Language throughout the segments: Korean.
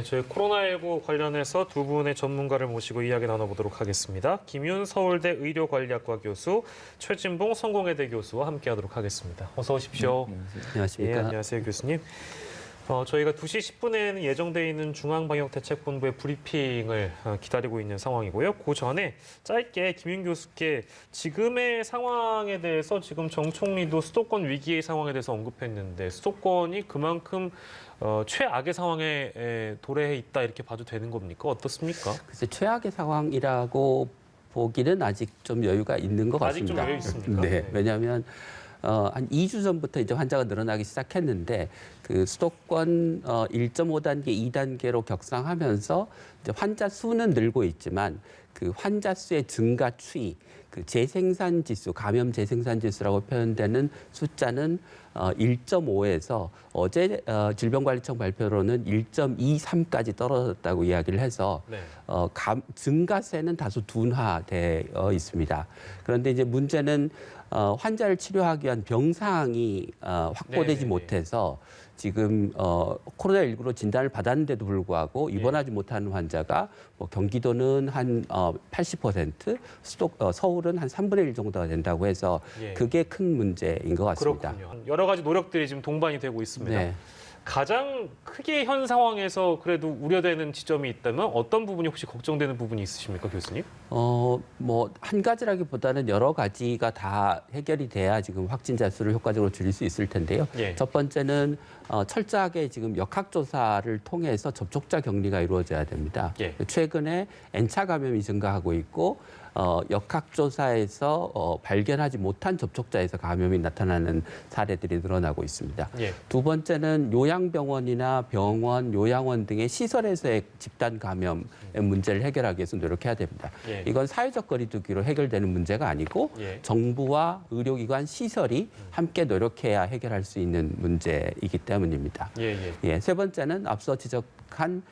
네, 저희 코로나19 관련해서 두 분의 전문가를 모시고 이야기 나눠보도록 하겠습니다. 김윤 서울대 의료관리학과 교수, 최진봉 성공회대 교수와 함께하도록 하겠습니다. 어서 오십시오. 안녕하십니까. 예, 안녕하세요, 교수님. 저희가 2시 10분에는 예정돼 있는 중앙방역대책본부의 브리핑을 기다리고 있는 상황이고요. 그 전에 짧게 김윤 교수께 지금의 상황에 대해서 지금 정 총리도 수도권 위기의 상황에 대해서 언급했는데 수도권이 그만큼 최악의 상황에 도래해 있다 이렇게 봐도 되는 겁니까? 어떻습니까? 글쎄 최악의 상황이라고 보기는 아직 좀 여유가 있는 것 아직 같습니다. 좀 여유 있습니까? 네, 왜냐하면 한 2주 전부터 이제 환자가 늘어나기 시작했는데 그 수도권 1.5단계, 2단계로 격상하면서 이제 환자 수는 늘고 있지만 그 환자 수의 증가 추이, 그 재생산 지수, 감염 재생산 지수라고 표현되는 숫자는 1.5에서 어제 질병관리청 발표로는 1.23까지 떨어졌다고 이야기를 해서 네. 증가세는 다소 둔화되어 있습니다. 그런데 이제 문제는 환자를 치료하기 위한 병상이 확보되지 네네네. 못해서 지금 코로나19로 진단을 받았는데도 불구하고 입원하지 못하는 환자가 뭐 경기도는 한 80%, 서울은 한 3분의 1 정도가 된다고 해서 예. 그게 큰 문제인 것 같습니다. 그렇군요. 여러 가지 노력들이 지금 동반이 되고 있습니다. 네. 가장 크게 현 상황에서 그래도 우려되는 지점이 있다면 어떤 부분이 혹시 걱정되는 부분이 있으십니까, 교수님? 뭐 한 가지라기보다는 여러 가지가 다 해결이 돼야 지금 확진자 수를 효과적으로 줄일 수 있을 텐데요. 예. 첫 번째는 철저하게 지금 역학조사를 통해서 접촉자 격리가 이루어져야 됩니다. 예. 최근에 N차 감염이 증가하고 있고 역학조사에서 발견하지 못한 접촉자에서 감염이 나타나는 사례들이 늘어나고 있습니다. 예. 두 번째는 요양병원이나 병원, 요양원 등의 시설에서의 집단 감염의 문제를 해결하기 위해서 노력해야 됩니다. 예. 이건 사회적 거리두기로 해결되는 문제가 아니고 예. 정부와 의료기관 시설이 함께 노력해야 해결할 수 있는 문제이기 때문입니다. 세 번째는 앞서 지적한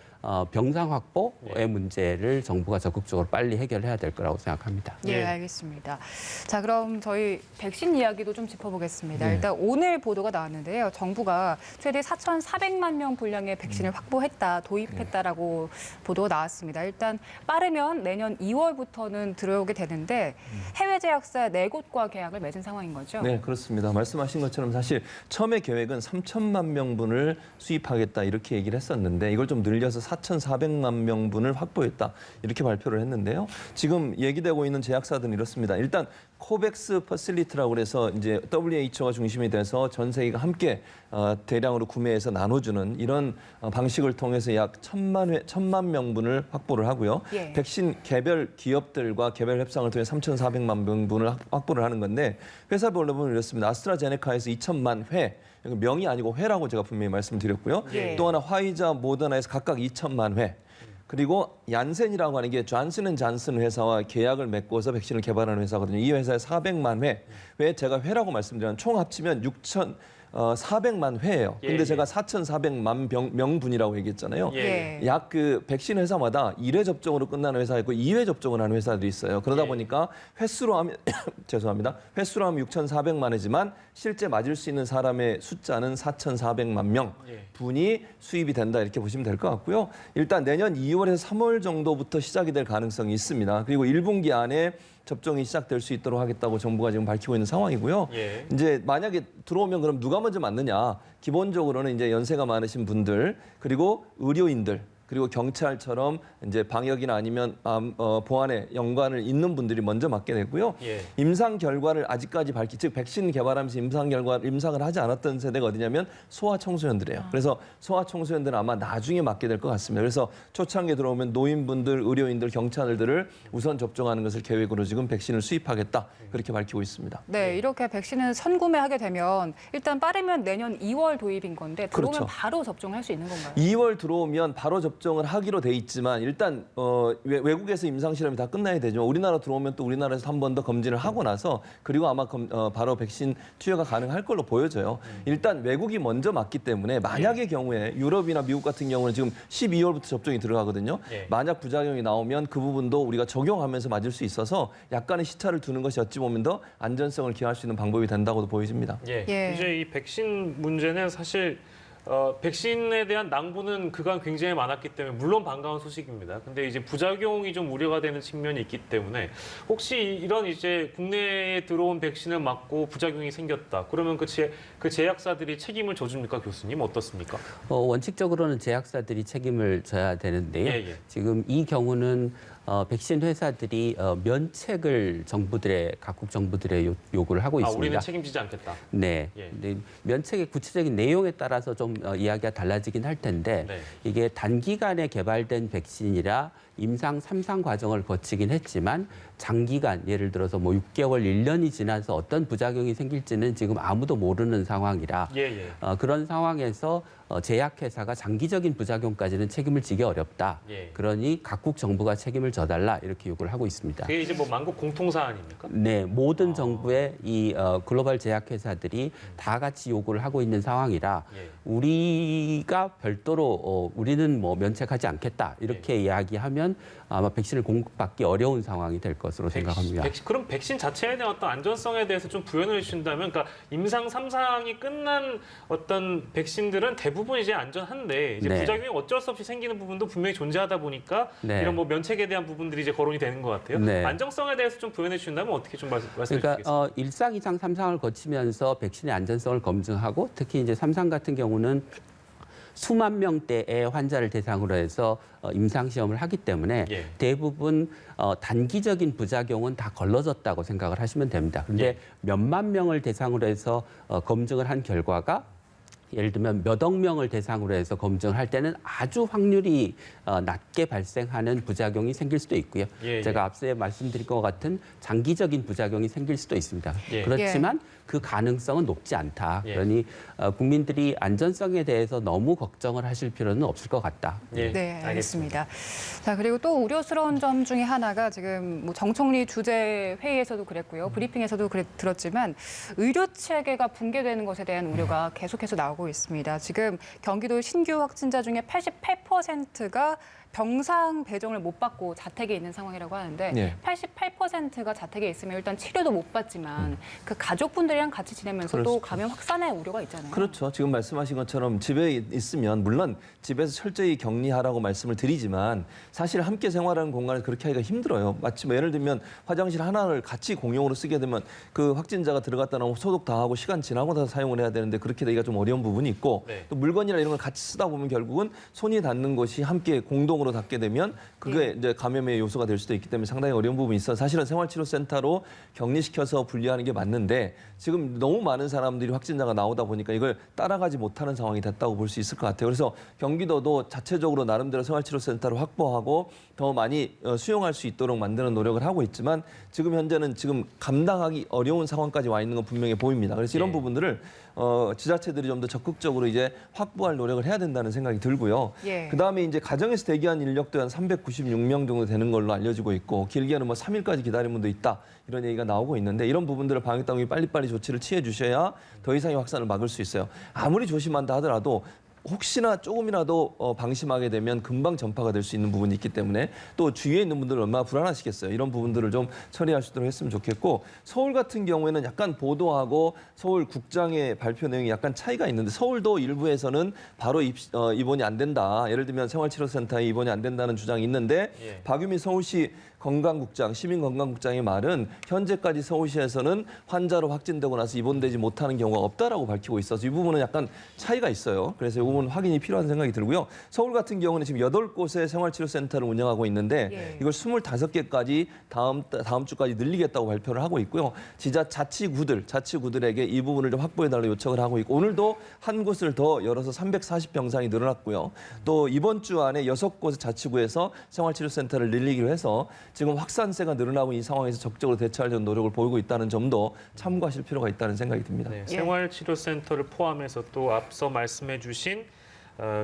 병상 확보의 문제를 정부가 적극적으로 빨리 해결해야 될 거라고 생각합니다. 예. 예, 알겠습니다. 자, 그럼 저희 백신 이야기도 좀 짚어보겠습니다. 네. 일단 오늘 보도가 나왔는데요. 정부가 최대 4,400만 명 분량의 백신을 확보했다, 도입했다라고 보도가 나왔습니다. 일단 빠르면 내년 2월부터는 들어오게 되는데 해외 제약사 4곳과 계약을 맺은 상황인 거죠? 네, 그렇습니다. 말씀하신 것처럼 사실 처음에 계획은 3천만 명분을 수입하겠다 이렇게 얘기를 했었는데 이걸 좀 늘려서 4,400만 명분을 확보했다 이렇게 발표를 했는데요. 지금 얘기되고 있는 제약사들은 이렇습니다. 일단 코백스 퍼실리티라고 해서 이제 WHO가 중심이 돼서 전 세계가 함께 대량으로 구매해서 나눠주는 이런 방식을 통해서 약 1,000만 명분을 확보를 하고요. 예. 백신 개별 기업들과 개별 협상을 통해 3,400만 명분을 확보를 하는 건데 회사별로 보면 이렇습니다. 아스트라제네카에서 2천만 회, 명이 아니고 회라고 제가 분명히 말씀드렸고요. 예. 또 하나 화이자, 모더나에서 각각 2천만 회. 그리고 얀센이라고 하는 게 존슨앤존슨 회사와 계약을 맺고서 백신을 개발하는 회사거든요. 이 회사에 400만 회. 왜 제가 회라고 말씀드렸는 총 합치면 400만 회예요. 근데 예. 제가 4,400만 명분이라고 얘기했잖아요. 예. 약 그 백신 회사마다 1회 접종으로 끝나는 회사 있고 2회 접종을 하는 회사들이 있어요. 그러다 예. 보니까 횟수로 하면 죄송합니다. 횟수로 하면 6,400만 회지만 실제 맞을 수 있는 사람의 숫자는 4,400만 명 예. 분이 수입이 된다 이렇게 보시면 될 것 같고요. 일단 내년 2월에서 3월 정도부터 시작이 될 가능성이 있습니다. 그리고 1분기 안에 접종이 시작될 수 있도록 하겠다고 정부가 지금 밝히고 있는 상황이고요. 예. 이제 만약에 들어오면 그럼 누가 먼저 맞느냐? 기본적으로는 이제 연세가 많으신 분들 그리고 의료인들 그리고 경찰처럼 이제 방역이나 아니면 보안에 연관을 있는 분들이 먼저 맞게 되고요. 예. 임상 결과를 아직까지 즉 백신 개발하면서 임상을 하지 않았던 세대가 어디냐면 소아청소년들이에요. 그래서 소아청소년들은 아마 나중에 맞게 될 것 같습니다. 그래서 초창기에 들어오면 노인분들, 의료인들, 경찰들을 우선 접종하는 것을 계획으로 지금 백신을 수입하겠다 그렇게 밝히고 있습니다. 네, 이렇게 백신을 선구매하게 되면 일단 빠르면 내년 2월 도입인 건데 들어오면 그렇죠. 바로 접종할 수 있는 건가요? 2월 들어오면 바로 접종을 하기로 돼 있지만 일단 외국에서 임상 실험이 다 끝나야 되죠. 우리나라 들어오면 또 우리나라에서 한 번 더 검진을 하고 나서 그리고 아마 바로 백신 투여가 가능할 걸로 보여져요. 일단 외국이 먼저 맞기 때문에 만약의 경우에 유럽이나 미국 같은 경우는 지금 12월부터 접종이 들어가거든요. 예. 만약 부작용이 나오면 그 부분도 우리가 적용하면서 맞을 수 있어서 약간의 시차를 두는 것이 어찌 보면 더 안전성을 기할 수 있는 방법이 된다고도 보여집니다. 예. 예. 이제 이 백신 문제는 사실 백신에 대한 낭보는 그간 굉장히 많았기 때문에 물론 반가운 소식입니다. 근데 이제 부작용이 좀 우려가 되는 측면이 있기 때문에 혹시 이런 이제 국내에 들어온 백신을 맞고 부작용이 생겼다. 그러면 그 제약사들이 책임을 져줍니까, 교수님? 어떻습니까? 원칙적으로는 제약사들이 책임을 져야 되는데요. 예. 지금 이 경우는 백신 회사들이 면책을 각국 정부들의 요구를 하고 있습니다. 우리는 책임지지 않겠다. 네. 예. 근데 면책의 구체적인 내용에 따라서 좀 이야기가 달라지긴 할 텐데 네. 이게 단기간에 개발된 백신이라 임상 3상 과정을 거치긴 했지만 장기간 예를 들어서 뭐 6개월, 1년이 지나서 어떤 부작용이 생길지는 지금 아무도 모르는 상황이라 예. 그런 상황에서 제약회사가 장기적인 부작용까지는 책임을 지기 어렵다. 예. 그러니 각국 정부가 책임을 져달라 이렇게 요구를 하고 있습니다. 그게 이제 뭐 만국 공통 사안입니까? 네, 모든 정부의 이 글로벌 제약회사들이 다 같이 요구를 하고 있는 상황이라 예. 우리가 별도로 우리는 뭐 면책하지 않겠다 이렇게 이야기하면 아마 백신을 공급받기 어려운 상황이 될 것으로 생각합니다. 그럼 백신 자체에 대한 어떤 안전성에 대해서 좀 부연을 해주신다면, 그러니까 임상 3상이 끝난 어떤 백신들은 대부분 이제 안전한데 이제 네. 부작용이 어쩔 수 없이 생기는 부분도 분명히 존재하다 보니까 네. 이런 뭐 면책에 대한 부분들이 이제 거론이 되는 것 같아요. 네. 안정성에 대해서 좀 부연해 주신다면 어떻게 좀 말씀해 그러니까 주시겠습니까? 1상, 2상, 3상을 거치면서 백신의 안전성을 검증하고 특히 이제 3상 같은 경우는 수만 명대의 환자를 대상으로 해서 임상 시험을 하기 때문에 예. 대부분 단기적인 부작용은 다 걸러졌다고 생각을 하시면 됩니다. 그런데 예. 몇만 명을 대상으로 해서 검증을 한 결과가 예를 들면 몇 억 명을 대상으로 해서 검증을 할 때는 아주 확률이 낮게 발생하는 부작용이 생길 수도 있고요. 예. 제가 앞서 말씀드린 것 같은 장기적인 부작용이 생길 수도 있습니다. 예. 그렇지만 그 가능성은 높지 않다. 예. 그러니 국민들이 안전성에 대해서 너무 걱정을 하실 필요는 없을 것 같다. 예, 네, 알겠습니다. 자, 그리고 또 우려스러운 점 중에 하나가 지금 뭐 정총리 주재 회의에서도 그랬고요. 브리핑에서도 들었지만 의료 체계가 붕괴되는 것에 대한 우려가 계속해서 나오고 있습니다. 지금 경기도 신규 확진자 중에 88%가 병상 배정을 못 받고 자택에 있는 상황이라고 하는데 네. 88%가 자택에 있으면 일단 치료도 못 받지만 그 가족분들이랑 같이 지내면서 그럴 또 수 감염 확산의 우려가 있잖아요. 그렇죠. 지금 말씀하신 것처럼 집에 있으면 물론 집에서 철저히 격리하라고 말씀을 드리지만 사실 함께 생활하는 공간을 그렇게 하기가 힘들어요. 마치 뭐 예를 들면 화장실 하나를 같이 공용으로 쓰게 되면 그 확진자가 들어갔다 나오고 소독 다 하고 시간 지나고 나서 사용을 해야 되는데 그렇게 되기가 좀 어려운 부분이 있고 네. 또 물건이나 이런 걸 같이 쓰다 보면 결국은 손이 닿는 곳이 함께 공동으로 닿게 되면 그게 이제 감염의 요소가 될 수도 있기 때문에 상당히 어려운 부분이 있어 사실은 생활치료센터로 격리시켜서 분리하는 게 맞는데 지금 너무 많은 사람들이 확진자가 나오다 보니까 이걸 따라가지 못하는 상황이 됐다고 볼 수 있을 것 같아요. 그래서 경기도도 자체적으로 나름대로 생활치료센터를 확보하고 더 많이 수용할 수 있도록 만드는 노력을 하고 있지만 지금 현재는 지금 감당하기 어려운 상황까지 와 있는 건 분명히 보입니다. 그래서 이런 네. 부분들을 지자체들이 좀 더 적극적으로 이제 확보할 노력을 해야 된다는 생각이 들고요. 예. 그다음에 이제 가정에서 대기한 인력도 한 396명 정도 되는 걸로 알려지고 있고 길게는 뭐 3일까지 기다린 분도 있다. 이런 얘기가 나오고 있는데 이런 부분들을 방역당국이 빨리빨리 조치를 취해 주셔야 더 이상의 확산을 막을 수 있어요. 아무리 조심한다 하더라도 혹시나 조금이라도 방심하게 되면 금방 전파가 될 수 있는 부분이 있기 때문에 또 주위에 있는 분들은 얼마나 불안하시겠어요. 이런 부분들을 좀 처리할 수 있도록 했으면 좋겠고 서울 같은 경우에는 약간 보도하고 서울 국장의 발표 내용이 약간 차이가 있는데 서울도 일부에서는 바로 입원이 안 된다. 예를 들면 생활치료센터에 입원이 안 된다는 주장이 있는데 예. 박유미 서울시 건강국장, 시민건강국장의 말은 현재까지 서울시에서는 환자로 확진되고 나서 입원되지 못하는 경우가 없다라고 밝히고 있어서 이 부분은 약간 차이가 있어요. 그래서 이 부분 확인이 필요한 생각이 들고요. 서울 같은 경우는 지금 8곳의 생활치료센터를 운영하고 있는데 예. 이걸 25개까지 다음 주까지 늘리겠다고 발표를 하고 있고요. 자치구들에게 이 부분을 좀 확보해달라고 요청을 하고 있고 오늘도 한 곳을 더 열어서 340병상이 늘어났고요. 또 이번 주 안에 6곳의 자치구에서 생활치료센터를 늘리기로 해서 지금 확산세가 늘어나고 이 상황에서 적극적으로 대처하려는 노력을 보이고 있다는 점도 참고하실 필요가 있다는 생각이 듭니다. 네, 예. 생활치료센터를 포함해서 또 앞서 말씀해주신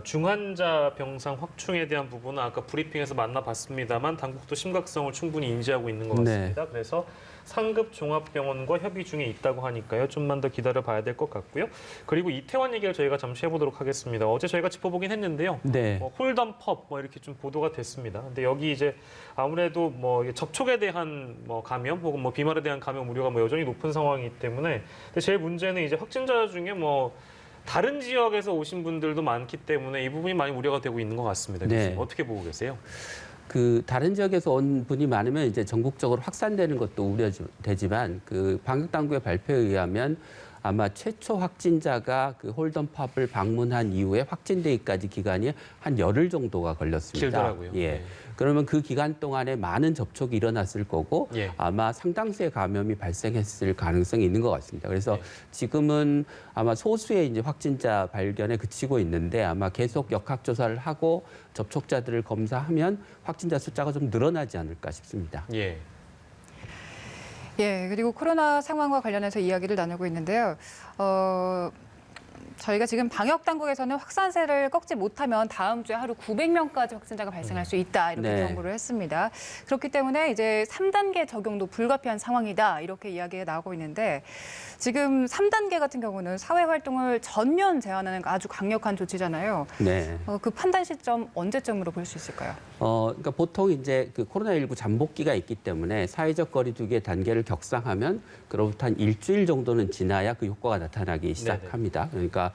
중환자 병상 확충에 대한 부분은 아까 브리핑에서 만나봤습니다만 당국도 심각성을 충분히 인지하고 있는 것 같습니다. 그래서 상급 종합병원과 협의 중에 있다고 하니까요. 좀만 더 기다려봐야 될 것 같고요. 그리고 이태원 얘기를 저희가 잠시 해보도록 하겠습니다. 어제 저희가 짚어보긴 했는데요. 네. 홀덤 펍 이렇게 좀 보도가 됐습니다. 근데 여기 이제 아무래도 뭐 접촉에 대한 뭐 감염 혹은 뭐 비말에 대한 감염 우려가 뭐 여전히 높은 상황이기 때문에 근데 제일 문제는 이제 확진자 중에 뭐 다른 지역에서 오신 분들도 많기 때문에 이 부분이 많이 우려가 되고 있는 것 같습니다. 네. 교수님, 어떻게 보고 계세요? 그 다른 지역에서 온 분이 많으면 이제 전국적으로 확산되는 것도 우려되지만 그 방역 당국의 발표에 의하면 아마 최초 확진자가 그 홀덤 펍을 방문한 이후에 확진되기까지 기간이 한 열흘 정도가 걸렸습니다. 길더라고요. 예. 네. 그러면 그 기간 동안에 많은 접촉이 일어났을 거고 예. 아마 상당수의 감염이 발생했을 가능성이 있는 것 같습니다. 그래서 네. 지금은 아마 소수의 이제 확진자 발견에 그치고 있는데 아마 계속 역학 조사를 하고 접촉자들을 검사하면 확진자 숫자가 좀 늘어나지 않을까 싶습니다. 예. 예, 그리고 코로나 상황과 관련해서 이야기를 나누고 있는데요. 저희가 지금 방역 당국에서는 확산세를 꺾지 못하면 다음 주에 하루 900명까지 확진자가 발생할 수 있다 이렇게 네. 경고를 했습니다. 그렇기 때문에 이제 3단계 적용도 불가피한 상황이다 이렇게 이야기가 나오고 있는데 지금 3단계 같은 경우는 사회 활동을 전면 제한하는 아주 강력한 조치잖아요. 네. 그 판단 시점 언제쯤으로 볼 수 있을까요? 그러니까 보통 이제 그 코로나19 잠복기가 있기 때문에 사회적 거리두기의 단계를 격상하면 그로부터 한 일주일 정도는 지나야 그 효과가 나타나기 시작합니다. 그러니까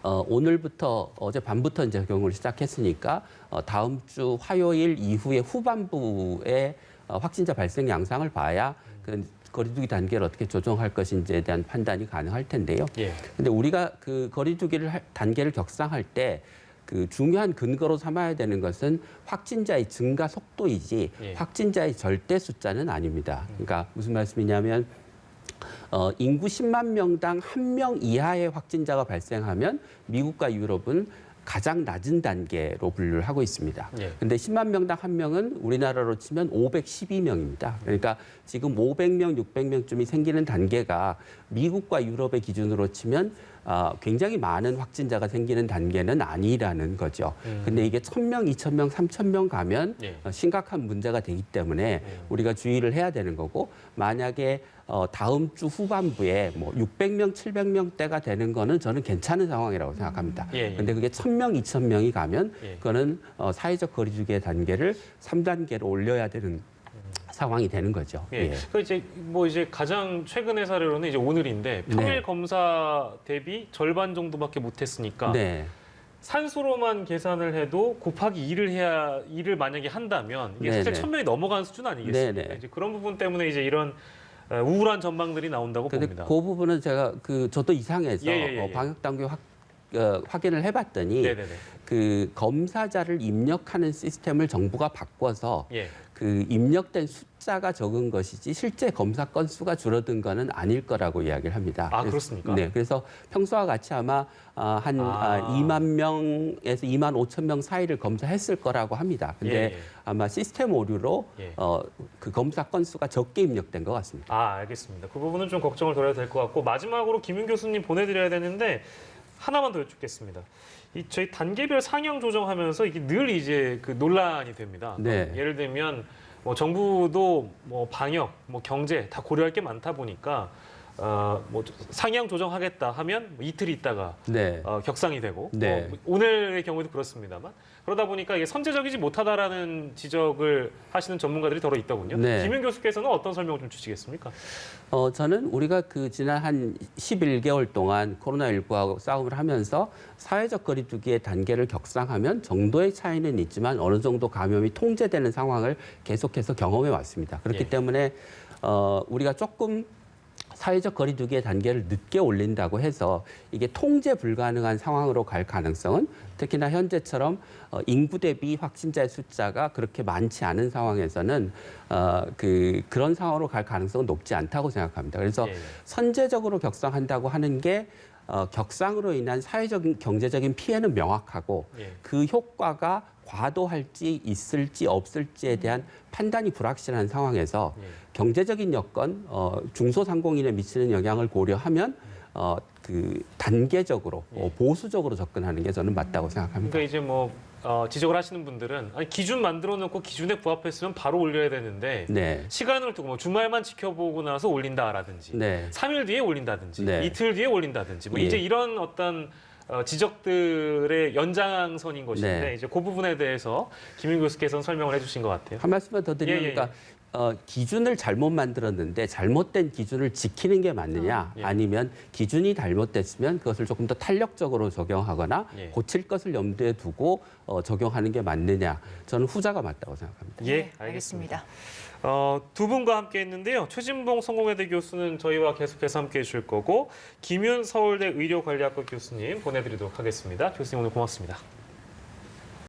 오늘부터 어젯밤부터 이제 적용을 시작했으니까 다음 주 화요일 이후에 후반부에 확진자 발생 양상을 봐야 그 거리두기 단계를 어떻게 조정할 것인지에 대한 판단이 가능할 텐데요. 예. 근데 우리가 그 거리두기를 단계를 격상할 때 그 중요한 근거로 삼아야 되는 것은 확진자의 증가 속도이지 예. 확진자의 절대 숫자는 아닙니다. 그러니까 무슨 말씀이냐면 인구 10만 명당 1명 이하의 확진자가 발생하면 미국과 유럽은 가장 낮은 단계로 분류를 하고 있습니다. 예. 근데 10만 명당 1명은 우리나라로 치면 512명입니다. 그러니까 지금 500명, 600명쯤이 생기는 단계가 미국과 유럽의 기준으로 치면 굉장히 많은 확진자가 생기는 단계는 아니라는 거죠. 근데 이게 1,000명, 2,000명, 3,000명 가면 예. 심각한 문제가 되기 때문에 우리가 주의를 해야 되는 거고 만약에 다음 주 후반부에 뭐 600명, 700명대가 되는 거는 저는 괜찮은 상황이라고 생각합니다. 예, 예. 근데 그게 1,000명, 2,000명이 가면 예. 그거는 사회적 거리두기의 단계를 3단계로 올려야 되는 상황이 되는 거죠. 예. 그 이제 가장 최근의 사례로는 이제 오늘인데 평일 네. 검사 대비 절반 정도밖에 못했으니까 네. 산수로만 계산을 해도 곱하기 2를 만약에 한다면 이게 네, 사실 네. 1,000명이 넘어가는 수준 아니겠습니까? 네, 네. 이제 그런 부분 때문에 이제 이런 우울한 전망들이 나온다고 근데 봅니다. 그 부분은 제가 저도 이상해서 예. 방역 당국에 확인을 해봤더니 네네네. 그 검사자를 입력하는 시스템을 정부가 바꿔서 예. 그 입력된 숫자가 적은 것이지 실제 검사 건수가 줄어든 거는 아닐 거라고 이야기를 합니다. 아, 그렇습니까? 네, 그래서 평소와 같이 아마 한 2만 명에서 2만 5천 명 사이를 검사했을 거라고 합니다. 근데 예. 아마 시스템 오류로 예. 그 검사 건수가 적게 입력된 것 같습니다. 알겠습니다. 그 부분은 좀 걱정을 덜어야 될 것 같고 마지막으로 김윤 교수님 보내드려야 되는데 하나만 더 여쭙겠습니다. 저희 단계별 상향 조정하면서 이게 늘 이제 그 논란이 됩니다. 네. 예를 들면 뭐 정부도 뭐 방역, 뭐 경제 다 고려할 게 많다 보니까 뭐 상향 조정하겠다 하면 뭐 이틀 있다가 네. 격상이 되고 네. 뭐 오늘의 경우도 그렇습니다만 그러다 보니까 이게 선제적이지 못하다라는 지적을 하시는 전문가들이 더러 있더군요. 네. 김윤 교수께서는 어떤 설명을 좀 주시겠습니까? 저는 우리가 그 지난 한 11개월 동안 코로나19하고 싸움을 하면서 사회적 거리두기의 단계를 격상하면 정도의 차이는 있지만 어느 정도 감염이 통제되는 상황을 계속해서 경험해 왔습니다. 그렇기 예. 때문에 우리가 조금 사회적 거리두기의 단계를 늦게 올린다고 해서 이게 통제 불가능한 상황으로 갈 가능성은 특히나 현재처럼 인구 대비 확진자의 숫자가 그렇게 많지 않은 상황에서는 그런 상황으로 갈 가능성은 높지 않다고 생각합니다. 그래서 예. 선제적으로 격상한다고 하는 게 격상으로 인한 사회적인 경제적인 피해는 명확하고 예. 그 효과가 과도할지 있을지 없을지에 대한 판단이 불확실한 상황에서 예. 경제적인 여건, 중소상공인에 미치는 영향을 고려하면 그 단계적으로 보수적으로 접근하는 게 저는 맞다고 생각합니다. 그러니까 이제 뭐 지적을 하시는 분들은 아니, 기준 만들어 놓고 기준에 부합했으면 바로 올려야 되는데 네. 시간을 두고 뭐 주말만 지켜보고 나서 올린다라든지 네. 3일 뒤에 올린다든지 네. 이틀 뒤에 올린다든지 뭐 예. 이제 이런 어떤 지적들의 연장선인 것인데 네. 이제 그 부분에 대해서 김윤 교수께서는 설명을 해주신 것 같아요. 한 말씀만 더 드리면 예, 예, 예. 그러니까 기준을 잘못 만들었는데 잘못된 기준을 지키는 게 맞느냐 예. 아니면 기준이 잘못됐으면 그것을 조금 더 탄력적으로 적용하거나 예. 고칠 것을 염두에 두고 적용하는 게 맞느냐 저는 후자가 맞다고 생각합니다. 예, 네, 알겠습니다. 두 분과 함께 했는데요. 최진봉 성공회대 교수는 저희와 계속해서 함께 해주실 거고 김윤 서울대 의료관리학과 교수님 보내드리도록 하겠습니다. 교수님 오늘 고맙습니다.